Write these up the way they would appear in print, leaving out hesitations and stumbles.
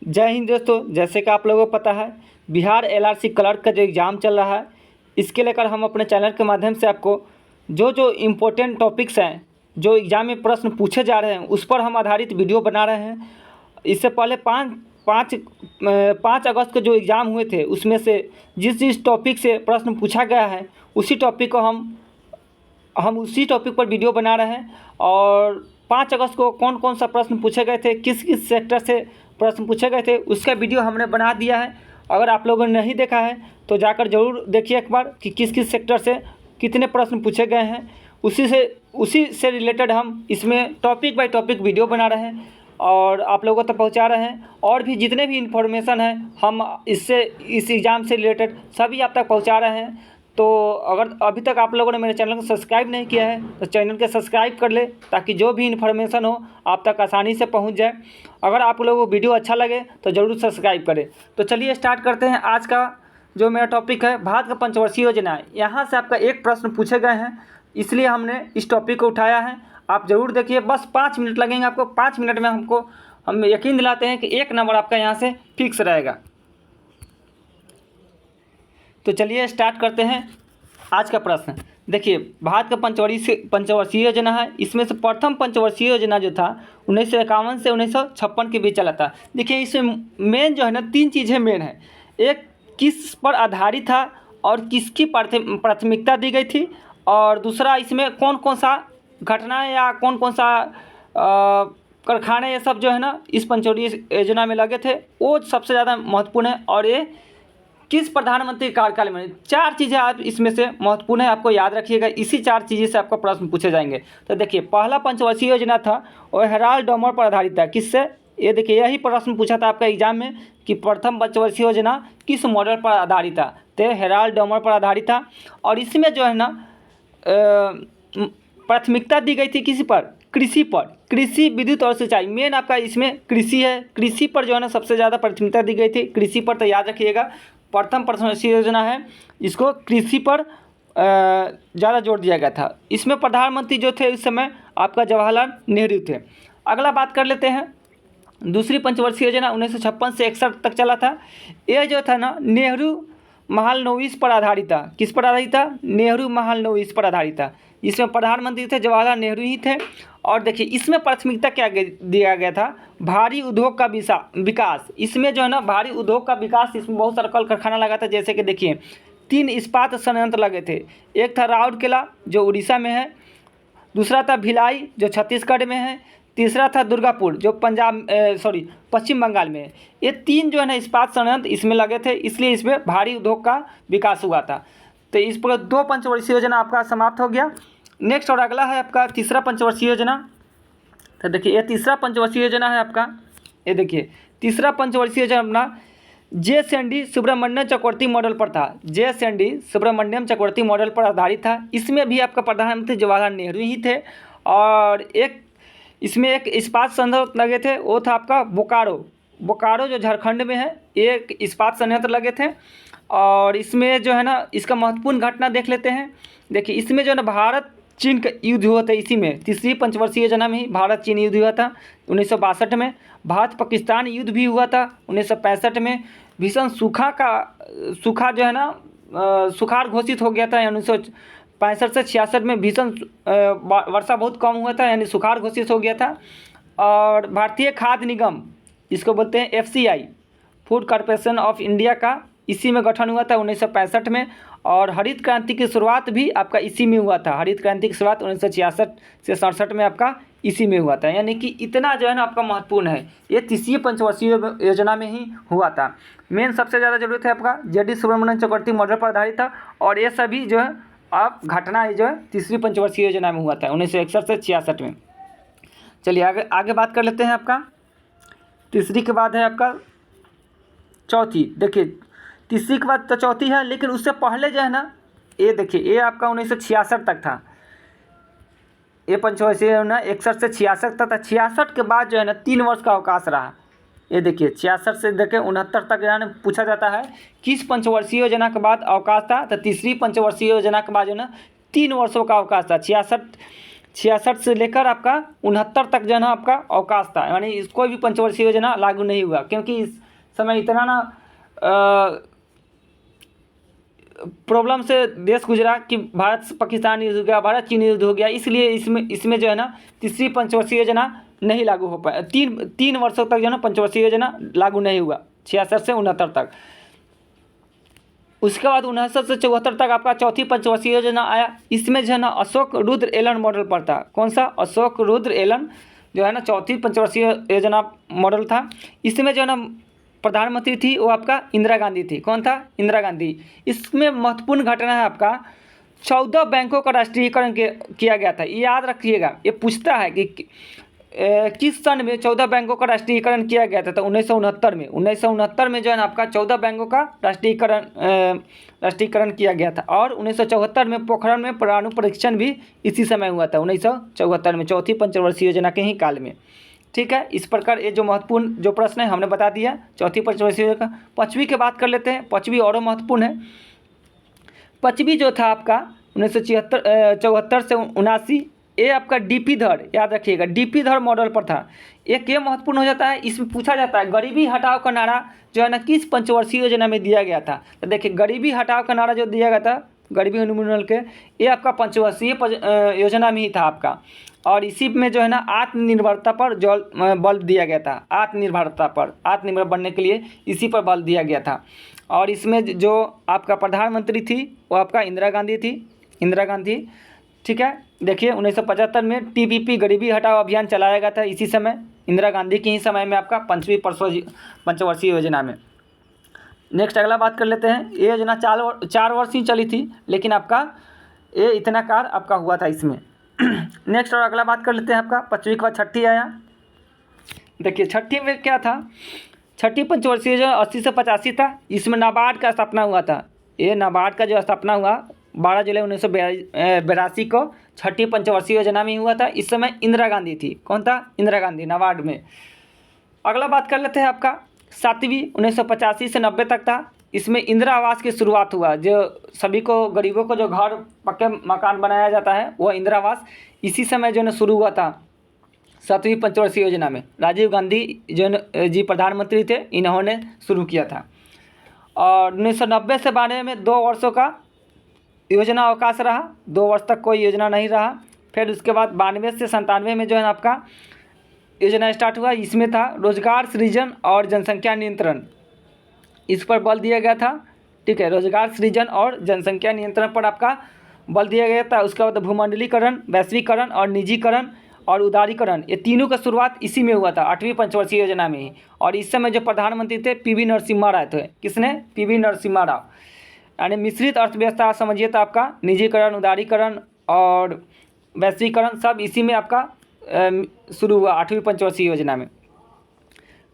जय हिंद दोस्तों। जैसे कि आप लोगों को पता है, बिहार एलआरसी क्लर्क का जो एग्ज़ाम चल रहा है, इसके लेकर हम अपने चैनल के माध्यम से आपको जो इम्पोर्टेंट टॉपिक्स हैं, जो एग्ज़ाम में प्रश्न पूछे जा रहे हैं, उस पर हम आधारित वीडियो बना रहे हैं। इससे पहले पाँच अगस्त को जो एग्ज़ाम हुए थे, उसमें से जिस टॉपिक से प्रश्न पूछा गया है, उसी टॉपिक को हम उसी टॉपिक पर वीडियो बना रहे हैं। और 5 अगस्त को कौन कौन सा प्रश्न पूछे गए थे, किस किस सेक्टर से प्रश्न पूछे गए थे, उसका वीडियो हमने बना दिया है। अगर आप लोगों ने नहीं देखा है तो जाकर ज़रूर देखिए एक बार कि किस किस सेक्टर से कितने प्रश्न पूछे गए हैं। उसी से रिलेटेड हम इसमें टॉपिक बाय टॉपिक वीडियो बना रहे हैं और आप लोगों तक पहुंचा रहे हैं। और भी जितने भी इन्फॉर्मेशन है, हम इस एग्ज़ाम से रिलेटेड सभी आप तक पहुंचा रहे हैं। तो अगर अभी तक आप लोगों ने मेरे चैनल को सब्सक्राइब नहीं किया है तो चैनल को सब्सक्राइब कर ले, ताकि जो भी इन्फॉर्मेशन हो आप तक आसानी से पहुंच जाए। अगर आप लोगों को वीडियो अच्छा लगे तो ज़रूर सब्सक्राइब करें। तो चलिए स्टार्ट करते हैं। आज का जो मेरा टॉपिक है, भारत का पंचवर्षीय योजना है। यहाँ से आपका एक प्रश्न पूछे गए हैं, इसलिए हमने इस टॉपिक को उठाया है। आप ज़रूर देखिए, बस 5 मिनट लगेंगे आपको। 5 मिनट में हम यकीन दिलाते हैं कि 1 नंबर आपका यहाँ से फिक्स रहेगा। तो चलिए स्टार्ट करते हैं आज का प्रश्न। देखिए, भारत का पंचवर्षीय योजना है। इसमें से प्रथम पंचवर्षीय योजना जो था 1951 से 1956 के बीच चला था। देखिए, इसमें मेन जो है ना, 3 चीज़ें मेन है। एक, किस पर आधारित था और किसकी प्राथमिकता दी गई थी, और दूसरा, इसमें कौन कौन सा घटनाएँ या कौन कौन सा कारखाने, ये सब जो है ना इस पंचवर्षीय योजना में लगे थे, वो सबसे ज़्यादा महत्वपूर्ण है। और ये किस प्रधानमंत्री कार्यकाल में, 4 चीज़ें आप इसमें से महत्वपूर्ण है, आपको याद रखिएगा। इसी 4 चीज़ें से आपका प्रश्न पूछे जाएंगे। तो देखिए, पहला पंचवर्षीय योजना था वो हेराल्ड डॉमर पर आधारित था। किससे? ये देखिए, यही प्रश्न पूछा था आपका एग्जाम में कि प्रथम पंचवर्षीय योजना किस मॉडल पर आधारित था। तो हेराल्ड डॉमर पर आधारित था। और इसमें जो है ना प्राथमिकता दी गई थी किसी पर? कृषि पर। कृषि, विद्युत और सिंचाई, मेन आपका इसमें कृषि है। कृषि पर जो है ना सबसे ज़्यादा प्राथमिकता दी गई थी, कृषि पर। तो याद रखिएगा, प्रथम पंचवर्षीय योजना है, इसको कृषि पर ज़्यादा जोर दिया गया था। इसमें प्रधानमंत्री जो थे इस समय आपका जवाहरलाल नेहरू थे। अगला बात कर लेते हैं, दूसरी पंचवर्षीय योजना 1956 से 61 तक चला था। ये जो था ना, नेहरू महालनोबिस पर आधारित था। किस पर आधारित था? नेहरू महालनोबिस पर आधारित था। इसमें प्रधानमंत्री थे जवाहरलाल नेहरू ही थे। और देखिए, इसमें प्राथमिकता क्या दिया गया था? भारी उद्योग का विकास। इसमें जो है ना भारी उद्योग का विकास, इसमें बहुत सारा कल कारखाना लगा था। जैसे कि देखिए, 3 इस्पात संयंत्र लगे थे। एक था राउरकेला जो उड़ीसा में है, दूसरा था भिलाई जो छत्तीसगढ़ में है, तीसरा था दुर्गापुर जो पश्चिम बंगाल में है। ये 3 जो है ना इस्पात संयंत्र इसमें लगे थे, इसलिए इसमें भारी उद्योग का विकास हुआ था। तो इस पर 2 पंचवर्षीय योजना आपका समाप्त हो गया। नेक्स्ट और अगला है आपका तीसरा पंचवर्षीय योजना। तो देखिए, ये तीसरा पंचवर्षीय योजना है आपका। ये देखिए, तीसरा पंचवर्षीय योजना अपना जे.एस.एन.डी. सुब्रमण्यम चक्रवर्ती मॉडल पर था। जे.एस.एन.डी. सुब्रमण्यम चक्रवर्ती मॉडल पर आधारित था। इसमें भी आपका प्रधानमंत्री जवाहरलाल नेहरू ही थे। और इसमें एक इस्पात संयंत्र लगे थे, वो था आपका बोकारो जो झारखंड में है, एक इस्पात संयंत्र लगे थे। और इसमें जो है ना इसका महत्वपूर्ण घटना देख लेते हैं। देखिए, इसमें जो है ना भारत चीन का युद्ध हुआ था। इसी में तीसरी पंचवर्षीय योजना में ही भारत चीन युद्ध हुआ था 1962 में। भारत पाकिस्तान युद्ध भी हुआ था 1965 में। भीषण सूखा जो है ना सुखाड़ घोषित हो गया था 1965 से 66 में। भीषण वर्षा बहुत कम हुआ था, यानी सुखाड़ घोषित हो गया था। और भारतीय खाद्य निगम, जिसको बोलते हैं FCI, food corporation of India का, इसी में गठन हुआ था 1965 में। और हरित क्रांति की शुरुआत भी आपका इसी में हुआ था। हरित क्रांति की शुरुआत 1966 से 67 में आपका इसी में हुआ था। यानी कि इतना जो है ना आपका महत्वपूर्ण है, ये तीसरी पंचवर्षीय योजना में ही हुआ था। मेन सबसे ज़्यादा जरूरत है आपका J.D. सुब्रमण्यम चक्रवर्ती मॉडल पर आधारित था। और ये सभी जो है आप घटना जो है तीसरी पंचवर्षीय योजना में हुआ था 1961 से 66 में। चलिए आगे बात कर लेते हैं। आपका तीसरी के बाद है आपका चौथी। देखिए, तीसरी के बाद तो चौथी है, लेकिन उससे पहले जो है ना, ये देखिए, ये आपका 1966 तक था। ये पंचवर्षीय योजना 61 से 66 तक था। 66 के बाद जो है ना 3 वर्ष का अवकाश रहा। ये देखिए, 66 से देखिए 69 तक यानी पूछा जाता है किस पंचवर्षीय योजना के बाद अवकाश था। तो तीसरी पंचवर्षीय योजना के बाद जो है ना 3 वर्षों का अवकाश था। 66 से लेकर आपका 69 तक जो है ना आपका अवकाश था, यानी कोई भी पंचवर्षीय योजना लागू नहीं हुआ, क्योंकि इस समय इतना ना प्रॉब्लम से देश गुजरा कि भारत पाकिस्तान युद्ध हो गया, भारत चीन युद्ध हो गया, इसलिए इसमें जो है ना तीसरी पंचवर्षीय योजना नहीं लागू हो पाया। तीन वर्षों तक जो है ना पंचवर्षीय योजना लागू नहीं हुआ, 66 से 69 तक। उसके बाद 69 से 74 तक आपका चौथी पंचवर्षीय योजना आया। इसमें जो है ना अशोक रुद्र एलन मॉडल पर था। कौन सा? अशोक रुद्र एलन जो है ना चौथी पंचवर्षीय योजना मॉडल था। इसमें जो है ना प्रधानमंत्री थी वो आपका इंदिरा गांधी थी। कौन था? इंदिरा गांधी। इसमें महत्वपूर्ण घटना है आपका 14 बैंकों का राष्ट्रीयकरण किया गया था। ये याद रखिएगा, ये पूछता है कि किस सन में 14 बैंकों का राष्ट्रीयकरण किया गया था? तो 1969 में। 1969 में जो है ना आपका 14 बैंकों का राष्ट्रीयकरण किया गया था। और 1974 में पोखरण में परमाणु परीक्षण भी इसी समय हुआ था, 1974 में, चौथी पंचवर्षीय योजना के ही काल में। ठीक है, इस प्रकार ये जो महत्वपूर्ण जो प्रश्न है हमने बता दिया चौथी पंचवर्षीय योजना का। पाँचवीं की बात कर लेते हैं। पाँचवीं और महत्वपूर्ण है। पाँचवीं जो था आपका 1974 से 79, ये आपका डीपी धर, याद रखिएगा, डीपी धर मॉडल पर था। एक ये महत्वपूर्ण हो जाता है, इसमें पूछा जाता है गरीबी हटाओ का नारा जो है ना किस पंचवर्षीय योजना में दिया गया था? तो देखिए गरीबी हटाओ का नारा जो दिया गया था गरीबी उन्मूलन के, ये आपका पंचवर्षीय योजना में ही था आपका। और इसी में जो है ना आत्मनिर्भरता पर बल दिया गया था। आत्मनिर्भरता पर, आत्मनिर्भर बनने के लिए इसी पर बल दिया गया था। और इसमें जो आपका प्रधानमंत्री थी वो आपका इंदिरा गांधी थी, इंदिरा गांधी। ठीक है, देखिए 1975 में टीबीपी गरीबी हटाओ अभियान चलाया गया था, इसी समय इंदिरा गांधी के ही समय में आपका पाँचवीं पंचवर्षीय योजना में। नेक्स्ट अगला बात कर लेते हैं। ये योजना 4 वर्ष ही चली थी, लेकिन आपका ये इतना कार्य आपका हुआ था इसमें। नेक्स्ट और अगला बात कर लेते हैं आपका पाँचवीं के बाद छठी आया। देखिए छठी में क्या था? छठी पंचवर्षीय योजना 80 से 85 था। इसमें नाबार्ड का स्थापना हुआ था। ये नाबार्ड का जो स्थापना हुआ 12 जुलाई 1982 को छठी पंचवर्षीय योजना में हुआ था। इस समय इंदिरा गांधी थी। कौन था? इंदिरा गांधी, नाबार्ड में। अगला बात कर लेते हैं आपका सातवीं 1985 से 90 तक था। इसमें इंदिरा आवास की शुरुआत हुआ, जो सभी को गरीबों को जो घर पक्के मकान बनाया जाता है वह इंदिरा आवास इसी समय जो है शुरू हुआ था सातवीं पंचवर्षीय योजना में। राजीव गांधी जो जी प्रधानमंत्री थे, इन्होंने शुरू किया था। और 1990 से 92 में 2 वर्षों का योजना अवकाश रहा, 2 वर्ष तक कोई योजना नहीं रहा। फिर उसके बाद 92 से 97 में जो है आपका योजना स्टार्ट हुआ। इसमें था रोजगार सृजन और जनसंख्या नियंत्रण, इस पर बल दिया गया था। ठीक है, रोजगार सृजन और जनसंख्या नियंत्रण पर आपका बल दिया गया था। उसके बाद भूमंडलीकरण, वैश्वीकरण और निजीकरण और उदारीकरण, ये तीनों का शुरुआत इसी में हुआ था, 8वीं पंचवर्षीय योजना में ही। और इस समय जो प्रधानमंत्री थे पीवी नरसिम्हा राव थे। किसने? पीवी नरसिम्हा राव। यानी मिश्रित अर्थव्यवस्था समझिए तो आपका निजीकरण, उदारीकरण और वैश्वीकरण सब इसी में आपका शुरू हुआ 8वीं पंचवर्षीय योजना में।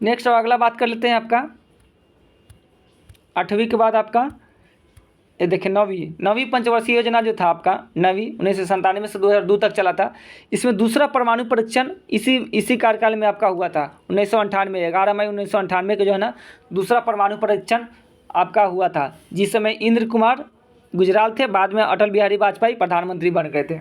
नेक्स्ट और अगला बात कर लेते हैं आपका 8वीं के बाद आपका ये देखिए 9वीं पंचवर्षीय योजना जो था आपका 9वीं 1997 से 2002 तक चला था। इसमें दूसरा परमाणु परीक्षण इसी कार्यकाल में आपका हुआ था। 1998 11 मई 1998 को जो है ना दूसरा परमाणु परीक्षण आपका हुआ था, जिस समय इंद्र कुमार गुजराल थे, बाद में अटल बिहारी वाजपेयी प्रधानमंत्री बन गए थे।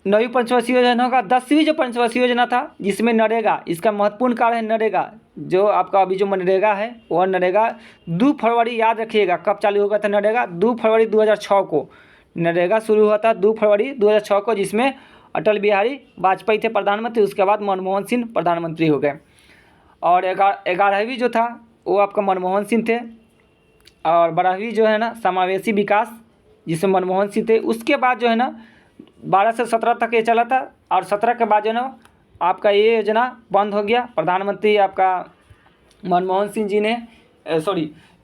9वीं पंचवर्षीय योजना का 10वीं जो पंचवर्षीय योजना था जिसमें नरेगा, इसका महत्वपूर्ण कार्य है नरेगा। जो आपका अभी जो मनरेगा है वह नरेगा 2 फरवरी, याद रखिएगा कब चालू होगा था नरेगा? 2 फरवरी 2006 को नरेगा शुरू हुआ था, 2 फरवरी 2006 को, जिसमें अटल बिहारी वाजपेयी थे प्रधानमंत्री। उसके बाद मनमोहन सिंह प्रधानमंत्री हो गए। और 11वीं जो था वो आपका मनमोहन सिंह थे। और 12वीं जो है ना समावेशी विकास, जिसमें मनमोहन सिंह थे। उसके बाद जो है ना 12 से 17 तक ये चला था। और 17 के बाद जो है ना आपका ये योजना बंद हो गया। प्रधानमंत्री आपका मनमोहन सिंह जी ने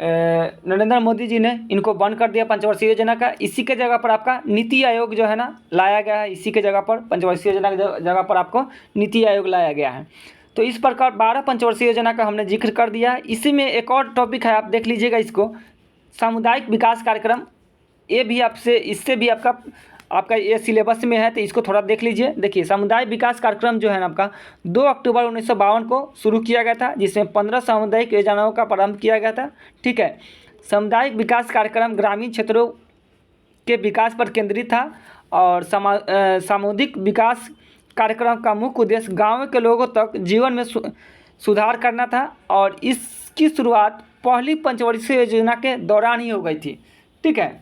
नरेंद्र मोदी जी ने इनको बंद कर दिया पंचवर्षीय योजना का। इसी के जगह पर आपका नीति आयोग जो है ना लाया गया है। इसी के जगह पर पंचवर्षीय योजना की जगह पर आपको नीति आयोग लाया गया है। तो इस प्रकार 12 पंचवर्षीय योजना का हमने जिक्र कर दिया है। इसी में एक और टॉपिक है, आप देख लीजिएगा इसको, सामुदायिक विकास कार्यक्रम। ये भी आपसे, इससे भी आपका ये सिलेबस में है, तो इसको थोड़ा देख लीजिए। देखिए सामुदायिक विकास कार्यक्रम जो है ना आपका 2 अक्टूबर 1952 को शुरू किया गया था, जिसमें 15 सामुदायिक योजनाओं का प्रारंभ किया गया था। ठीक है, सामुदायिक विकास कार्यक्रम ग्रामीण क्षेत्रों के विकास पर केंद्रित था और सामुदायिक विकास कार्यक्रम का मुख्य उद्देश्य गाँव के लोगों तक जीवन में सुधार करना था और इसकी शुरुआत पहली पंचवर्षीय योजना के दौरान ही हो गई थी। ठीक है।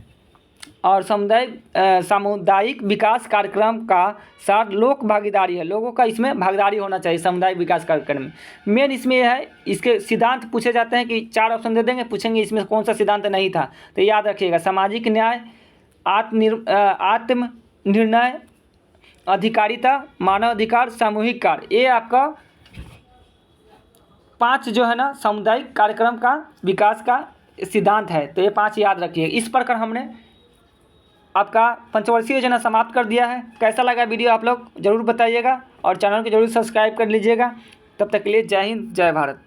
और सामुदायिक विकास कार्यक्रम का साथ लोक भागीदारी है, लोगों का इसमें भागीदारी होना चाहिए सामुदायिक विकास कार्यक्रम में। मेन इसमें यह है, इसके सिद्धांत पूछे जाते हैं कि 4 ऑप्शन दे देंगे, पूछेंगे इसमें कौन सा सिद्धांत नहीं था, तो याद रखिएगा सामाजिक न्याय, आत्म निर्णय, अधिकारिता, मानव अधिकार, सामूहिक कार्य। ये आपका 5 जो है ना सामुदायिक कार्यक्रम का विकास का सिद्धांत है, तो ये 5 याद रखिए। इस प्रकार हमने आपका पंचवर्षीय योजना समाप्त कर दिया है। कैसा लगा वीडियो आप लोग ज़रूर बताइएगा और चैनल को ज़रूर सब्सक्राइब कर लीजिएगा। तब तक के लिए जय हिंद, जय भारत।